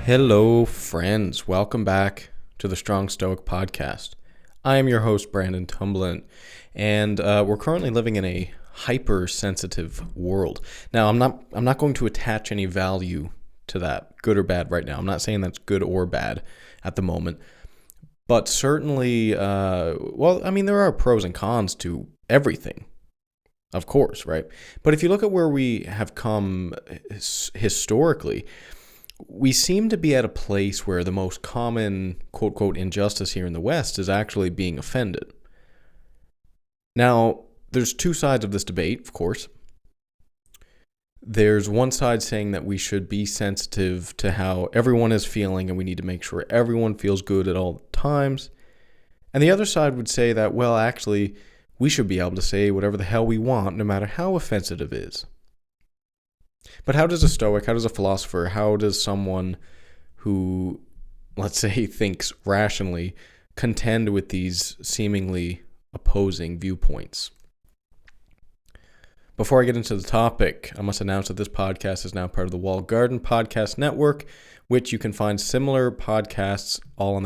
Hello, friends. Welcome back to the Strong Stoic Podcast. I am your host, Brandon Tumblin, and we're currently living in a hypersensitive world. Now, I'm not going to attach any value to that, good or bad, right now. I'm not saying that's good or bad at the moment, but certainly, there are pros and cons to everything, of course, right? But if you look at where we have come historically, we seem to be at a place where the most common quote-unquote injustice here in the West is actually being offended. Now, there's two sides of this debate, of course. There's one side saying that we should be sensitive to how everyone is feeling and we need to make sure everyone feels good at all times. And the other side would say that, well, actually, we should be able to say whatever the hell we want, no matter how offensive it is. But how does a Stoic, how does a philosopher, how does someone who, let's say, thinks rationally, contend with these seemingly opposing viewpoints? Before I get into the topic, I must announce that this podcast is now part of the Walled Garden Podcast Network, which you can find similar podcasts all on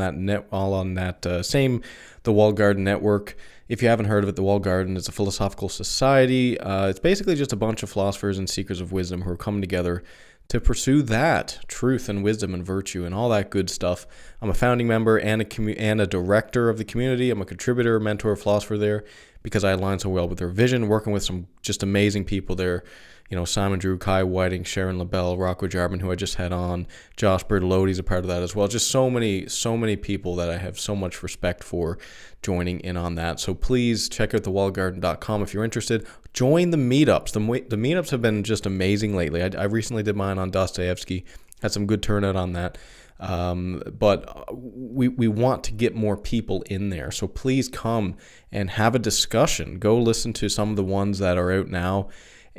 that same the Walled Garden Network. If you haven't heard of it, the Walled Garden is a philosophical society. It's basically just a bunch of philosophers and seekers of wisdom who are coming together to pursue that truth and wisdom and virtue and all that good stuff. I'm a founding member and a director of the community. I'm a contributor, mentor, philosopher there because I align so well with their vision, working with some just amazing people there. You know, Simon Drew, Kai Whiting, Sharon LaBelle, Rocco Jarman, who I just had on, Josh Bertolotti's a part of that as well. Just so many people that I have so much respect for joining in on that. So please check out thewallgarden.com if you're interested. Join the meetups. The meetups have been just amazing lately. I recently did mine on Dostoevsky. Had some good turnout on that. But we want to get more people in there. So please come and have a discussion. Go listen to some of the ones that are out now.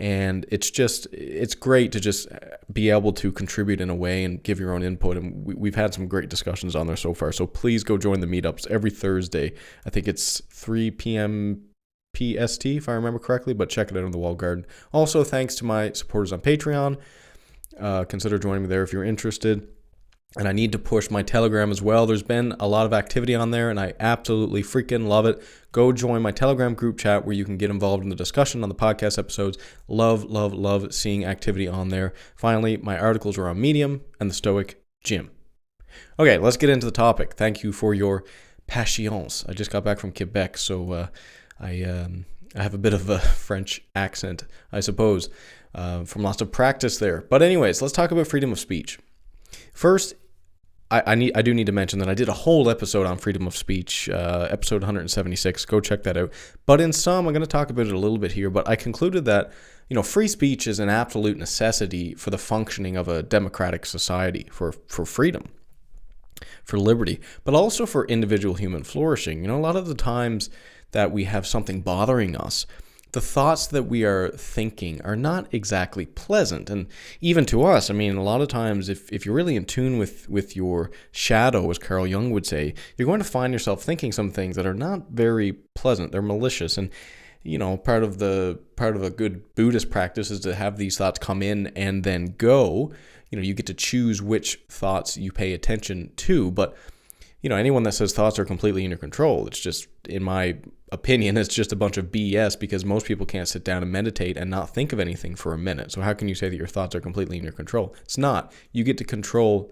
And it's great to just be able to contribute in a way and give your own input. And we've had some great discussions on there so far. So please go join the meetups every Thursday. I think it's 3 p.m. PST, if I remember correctly, but check it out on the Walled Garden. Also, thanks to my supporters on Patreon. Consider joining me there if you're interested. And I need to push my Telegram as well. There's been a lot of activity on there, and I absolutely freaking love it. Go join my Telegram group chat where you can get involved in the discussion on the podcast episodes. Love seeing activity on there. Finally, my articles are on Medium and the Stoic Gym. Okay, let's get into the topic. Thank you for your patience. I just got back from Quebec, so I have a bit of a French accent, I suppose, from lots of practice there. But anyways, let's talk about freedom of speech. First, I do need to mention that I did a whole episode on freedom of speech, episode 176. Go check that out. But in sum, I'm going to talk about it a little bit here. But I concluded that, free speech is an absolute necessity for the functioning of a democratic society, for freedom, for liberty, but also for individual human flourishing. A lot of the times that we have something bothering us, the thoughts that we are thinking are not exactly pleasant. And even to us, a lot of times if you're really in tune with your shadow, as Carl Jung would say, you're going to find yourself thinking some things that are not very pleasant. They're malicious. And, part of a good Buddhist practice is to have these thoughts come in and then go. You get to choose which thoughts you pay attention to. But, anyone that says thoughts are completely in your control, it's just, in my opinion, it's just a bunch of BS because most people can't sit down and meditate and not think of anything for a minute. So how can you say that your thoughts are completely in your control? It's not. You get to control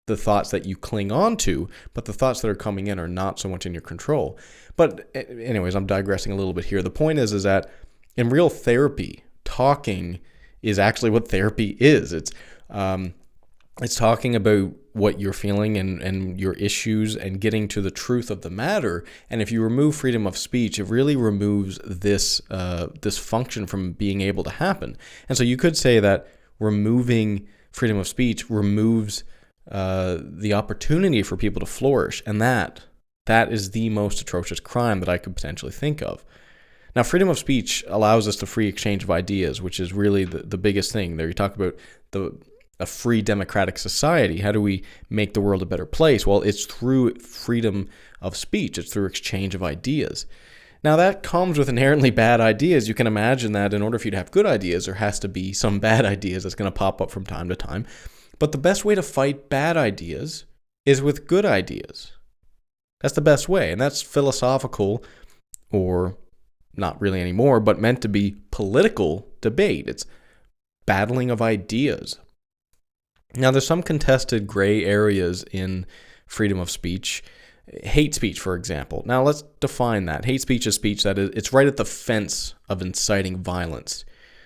the thoughts that you cling on to, but the thoughts that are coming in are not so much in your control. But anyways, I'm digressing a little bit here. The point is that in real therapy, talking is actually what therapy is. It's talking about what you're feeling and your issues and getting to the truth of the matter. And if you remove freedom of speech, it really removes this function from being able to happen. And so you could say that removing freedom of speech removes the opportunity for people to flourish. And that is the most atrocious crime that I could potentially think of. Now, freedom of speech allows us the free exchange of ideas, which is really the biggest thing there. You talk about a free democratic society. How do we make the world a better place? Well, it's through freedom of speech. It's through exchange of ideas. Now, that comes with inherently bad ideas. You can imagine that in order for you to have good ideas, there has to be some bad ideas that's going to pop up from time to time. But the best way to fight bad ideas is with good ideas. That's the best way. And that's philosophical, or not really anymore, but meant to be political debate. It's battling of ideas. Now, there's some contested gray areas in freedom of speech. Hate speech, for example. Now, let's define that. Hate speech is speech that it's right at the fence of inciting violence.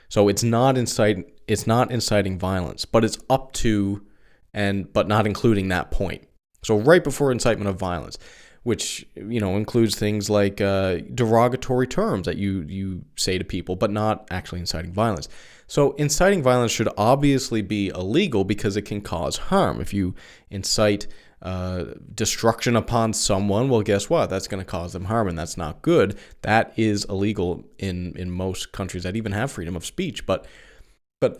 So it's not inciting violence, but it's up to but not including that point. So right before incitement of violence, which includes things like derogatory terms that you say to people, but not actually inciting violence. So inciting violence should obviously be illegal because it can cause harm. If you incite destruction upon someone, well, guess what? That's going to cause them harm, and that's not good. That is illegal in most countries that even have freedom of speech. But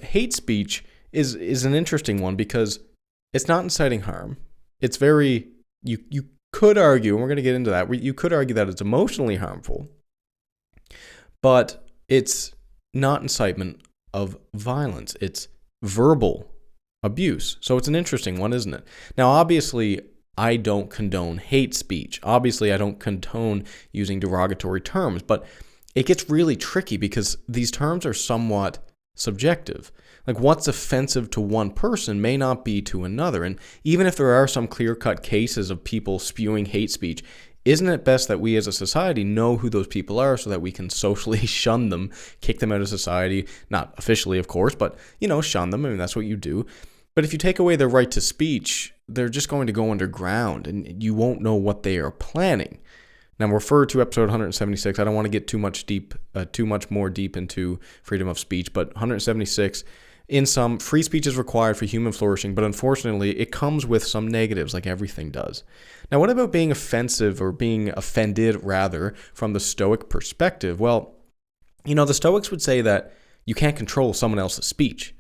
hate speech is an interesting one because it's not inciting harm. It's very you could argue, and we're going to get into that. You could argue that it's emotionally harmful, but it's not incitement of violence. It's verbal abuse. So it's an interesting one, isn't it? Now, obviously, I don't condone hate speech. Obviously, I don't condone using derogatory terms, but it gets really tricky because these terms are somewhat subjective. Like, what's offensive to one person may not be to another. And even if there are some clear-cut cases of people spewing hate speech, isn't it best that we as a society know who those people are so that we can socially shun them, kick them out of society? Not officially, of course, but, shun them. I mean, that's what you do. But if you take away their right to speech, they're just going to go underground, and you won't know what they are planning. Now, refer to episode 176. I don't want to get too much more deep into freedom of speech, but 176, in sum, free speech is required for human flourishing, but unfortunately, it comes with some negatives, like everything does. Now, what about being offensive, or being offended, rather, from the Stoic perspective? Well, the Stoics would say that you can't control someone else's speech.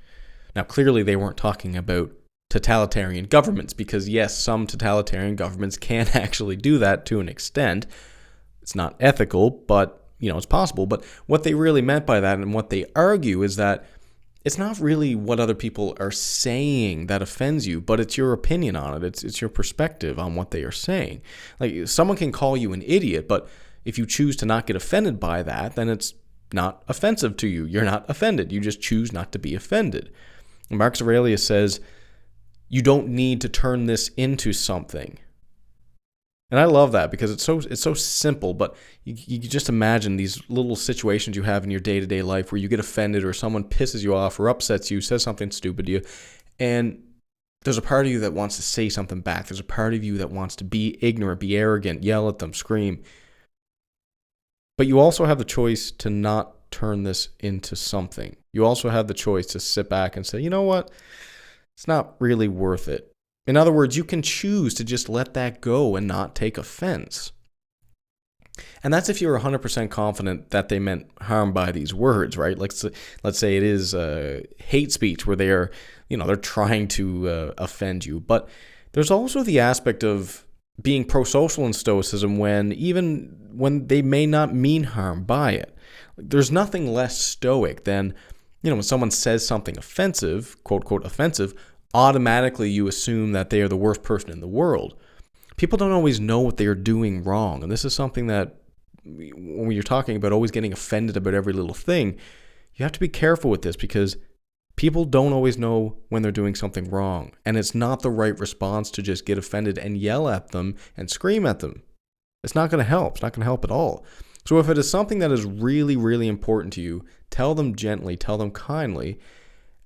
Now, clearly, they weren't talking about totalitarian governments, because yes, some totalitarian governments can actually do that to an extent. It's not ethical, but it's possible. But what they really meant by that, and what they argue, is that it's not really what other people are saying that offends you, but it's your opinion on it. It's your perspective on what they are saying. Like, someone can call you an idiot, but if you choose to not get offended by that, then it's not offensive to you. You're not offended. You just choose not to be offended. Marcus Aurelius says, you don't need to turn this into something. And I love that because it's so simple, but you just imagine these little situations you have in your day-to-day life where you get offended, or someone pisses you off or upsets you, says something stupid to you, and there's a part of you that wants to say something back. There's a part of you that wants to be ignorant, be arrogant, yell at them, scream. But you also have the choice to not turn this into something. You also have the choice to sit back and say, you know what? It's not really worth it. In other words, you can choose to just let that go and not take offense. And that's if you're 100% confident that they meant harm by these words, right? Let's say it is hate speech where they're trying to offend you. But there's also the aspect of being pro-social in Stoicism even when they may not mean harm by it. There's nothing less stoic than, when someone says something offensive, quote, quote, offensive, automatically you assume that they are the worst person in the world. People don't always know what they are doing wrong. And this is something that, when you're talking about always getting offended about every little thing, you have to be careful with this, because people don't always know when they're doing something wrong. And it's not the right response to just get offended and yell at them and scream at them. It's not going to help. It's not going to help at all. So if it is something that is really, really important to you, tell them gently, tell them kindly.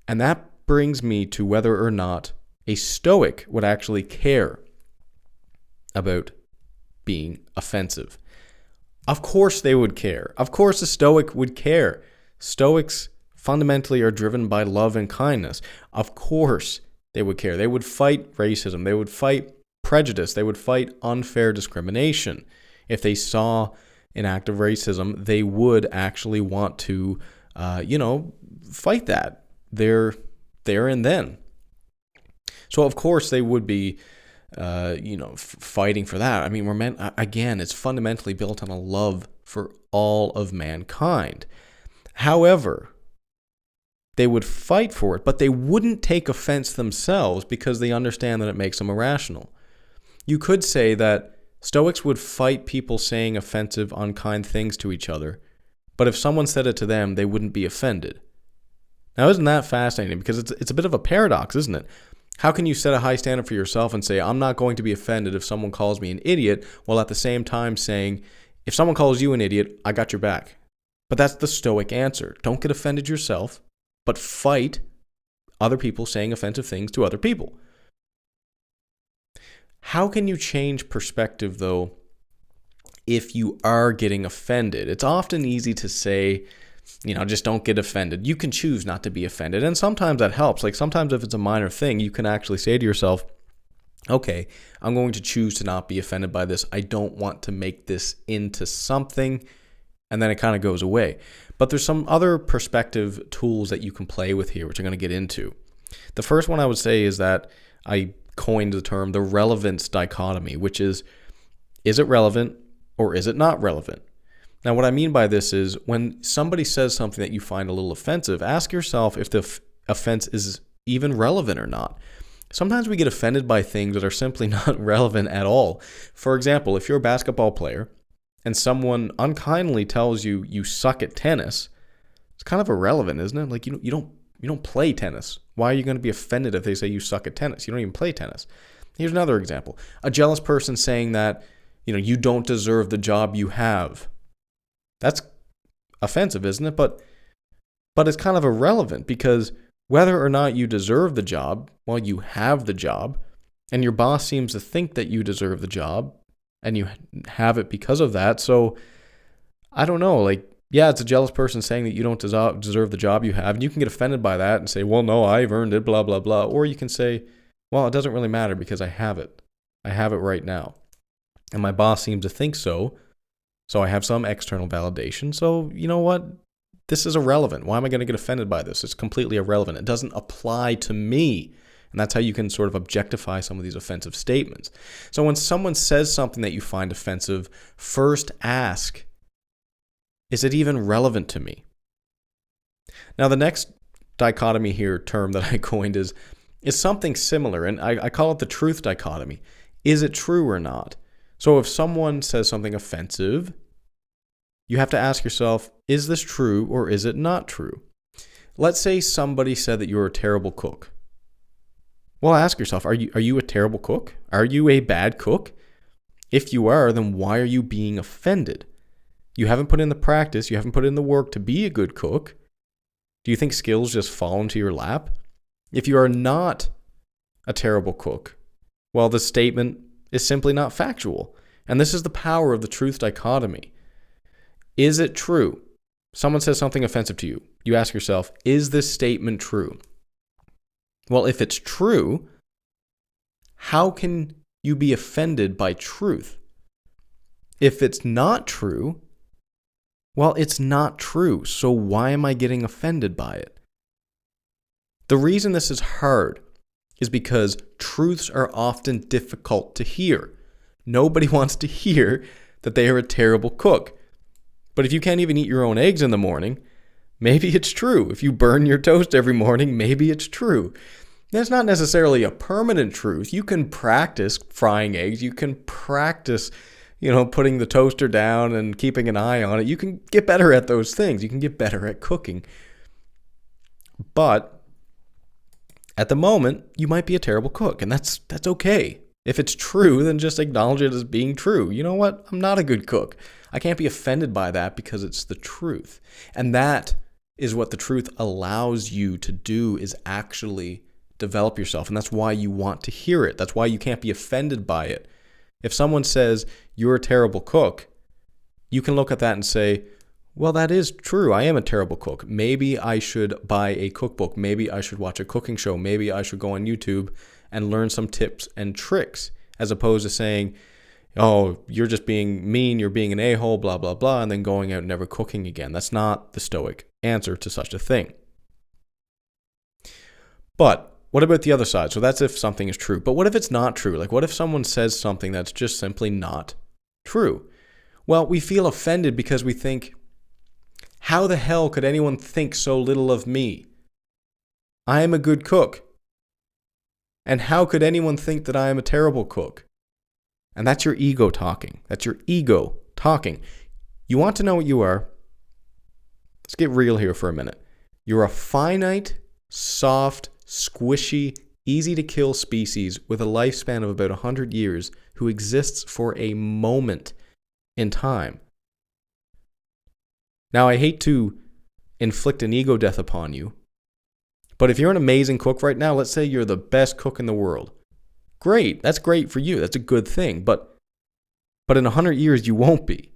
And that brings me to whether or not a Stoic would actually care about being offensive. Of course they would care. Of course a Stoic would care. Stoics fundamentally are driven by love and kindness. Of course they would care. They would fight racism. They would fight prejudice. They would fight unfair discrimination. If they saw an act of racism, they would actually want to, fight that there and then. So of course they would be, fighting for that. I mean, it's fundamentally built on a love for all of mankind. However, they would fight for it, but they wouldn't take offense themselves because they understand that it makes them irrational. You could say that Stoics would fight people saying offensive, unkind things to each other, but if someone said it to them, they wouldn't be offended. Now, isn't that fascinating? Because it's a bit of a paradox, isn't it? How can you set a high standard for yourself and say, I'm not going to be offended if someone calls me an idiot, while at the same time saying, if someone calls you an idiot, I got your back. But that's the Stoic answer. Don't get offended yourself, but fight other people saying offensive things to other people. How can you change perspective, though, if you are getting offended? It's often easy to say, just don't get offended. You can choose not to be offended. And sometimes that helps. Like sometimes if it's a minor thing, you can actually say to yourself, okay, I'm going to choose to not be offended by this. I don't want to make this into something. And then it kind of goes away. But there's some other perspective tools that you can play with here, which I'm going to get into. The first one I would say is that I coined the term the relevance dichotomy, which is it relevant or is it not relevant? Now, what I mean by this is when somebody says something that you find a little offensive, ask yourself if the offense is even relevant or not. Sometimes we get offended by things that are simply not relevant at all. For example, if you're a basketball player and someone unkindly tells you you suck at tennis, it's kind of irrelevant, isn't it? Like you don't play tennis. Why are you going to be offended if they say you suck at tennis? You don't even play tennis. Here's another example. A jealous person saying that, you don't deserve the job you have. That's offensive, isn't it? But it's kind of irrelevant because whether or not you deserve the job, well, you have the job, and your boss seems to think that you deserve the job, and you have it because of that. So I don't know, it's a jealous person saying that you don't deserve the job you have, and you can get offended by that and say, well, no, I've earned it, blah, blah, blah. Or you can say, well, it doesn't really matter because I have it. I have it right now. And my boss seems to think so. So I have some external validation. So you know what? This is irrelevant. Why am I going to get offended by this? It's completely irrelevant. It doesn't apply to me. And that's how you can sort of objectify some of these offensive statements. So when someone says something that you find offensive, first ask, is it even relevant to me? Now, the next dichotomy here, term that I coined is something similar, and I call it the truth dichotomy. Is it true or not? So if someone says something offensive, you have to ask yourself, is this true or is it not true? Let's say somebody said that you're a terrible cook. Well, ask yourself, are you a terrible cook? Are you a bad cook? If you are, then why are you being offended? You haven't put in the practice, you haven't put in the work to be a good cook. Do you think skills just fall into your lap? If you are not a terrible cook, well, the statement is simply not factual. And this is the power of the truth dichotomy. Is it true? Someone says something offensive to you. You ask yourself, is this statement true? Well, if it's true, how can you be offended by truth? If it's not true, well, it's not true. So why am I getting offended by it? The reason this is hard is because truths are often difficult to hear. Nobody wants to hear that they are a terrible cook. But if you can't even eat your own eggs in the morning, maybe it's true. If you burn your toast every morning, maybe it's true. That's not necessarily a permanent truth. You can practice frying eggs. You can practice, putting the toaster down and keeping an eye on it. You can get better at those things. You can get better at cooking. But at the moment, you might be a terrible cook, and that's okay. If it's true, then just acknowledge it as being true. You know what? I'm not a good cook. I can't be offended by that because it's the truth. And that is what the truth allows you to do, is actually develop yourself. And that's why you want to hear it. That's why you can't be offended by it. If someone says, you're a terrible cook, you can look at that and say, well, that is true. I am a terrible cook. Maybe I should buy a cookbook. Maybe I should watch a cooking show. Maybe I should go on YouTube and learn some tips and tricks, as opposed to saying, oh, you're just being mean, you're being an a-hole, blah, blah, blah, and then going out and never cooking again. That's not the Stoic answer to such a thing. But what about the other side? So that's if something is true. But what if it's not true? Like, what if someone says something that's just simply not true? Well, we feel offended because we think, how the hell could anyone think so little of me? I am a good cook. And how could anyone think that I am a terrible cook? And that's your ego talking. That's your ego talking. You want to know what you are? Let's get real here for a minute. You're a finite, soft, squishy, easy to kill species with a lifespan of about 100 years who exists for a moment in time. Now, I hate to inflict an ego death upon you, but if you're an amazing cook right now, let's say you're the best cook in the world. Great, that's great for you. That's a good thing. But in 100 years, you won't be.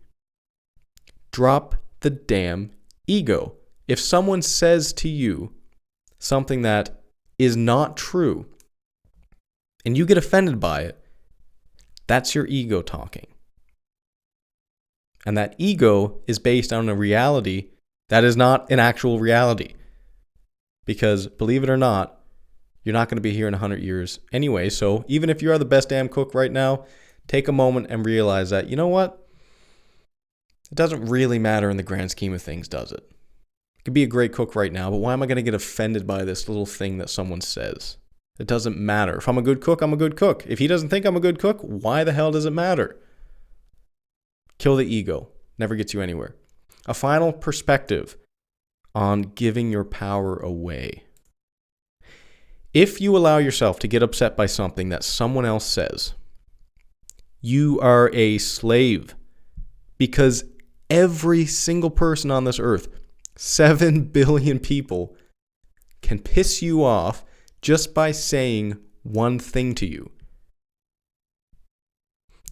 Drop the damn ego. If someone says to you something that is not true, and you get offended by it, that's your ego talking. And that ego is based on a reality that is not an actual reality. Because, believe it or not, you're not going to be here in 100 years anyway. So even if you are the best damn cook right now, take a moment and realize that, you know what? It doesn't really matter in the grand scheme of things, does it? I could be a great cook right now, but why am I going to get offended by this little thing that someone says? It doesn't matter. If I'm a good cook, I'm a good cook. If he doesn't think I'm a good cook, why the hell does it matter? Kill the ego. Never gets you anywhere. A final perspective on giving your power away. If you allow yourself to get upset by something that someone else says, you are a slave. Because every single person on this earth, 7 billion people, can piss you off just by saying one thing to you.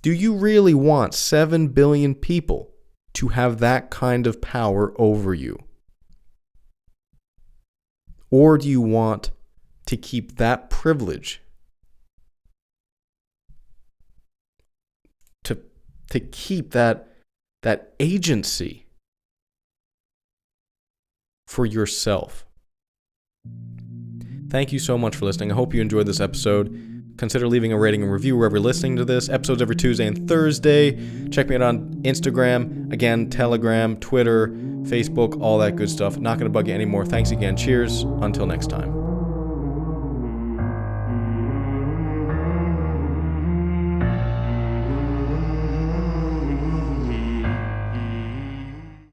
Do you really want 7 billion people to have that kind of power over you? Or do you want to keep that privilege to keep that agency for yourself? Thank you so much for listening. I hope you enjoyed this episode. Consider leaving a rating and review wherever you're listening to this. Episodes every Tuesday and Thursday. Check me out on Instagram, again, Telegram, Twitter, Facebook, all that good stuff. Not going to bug you anymore. Thanks again. Cheers. Until next time.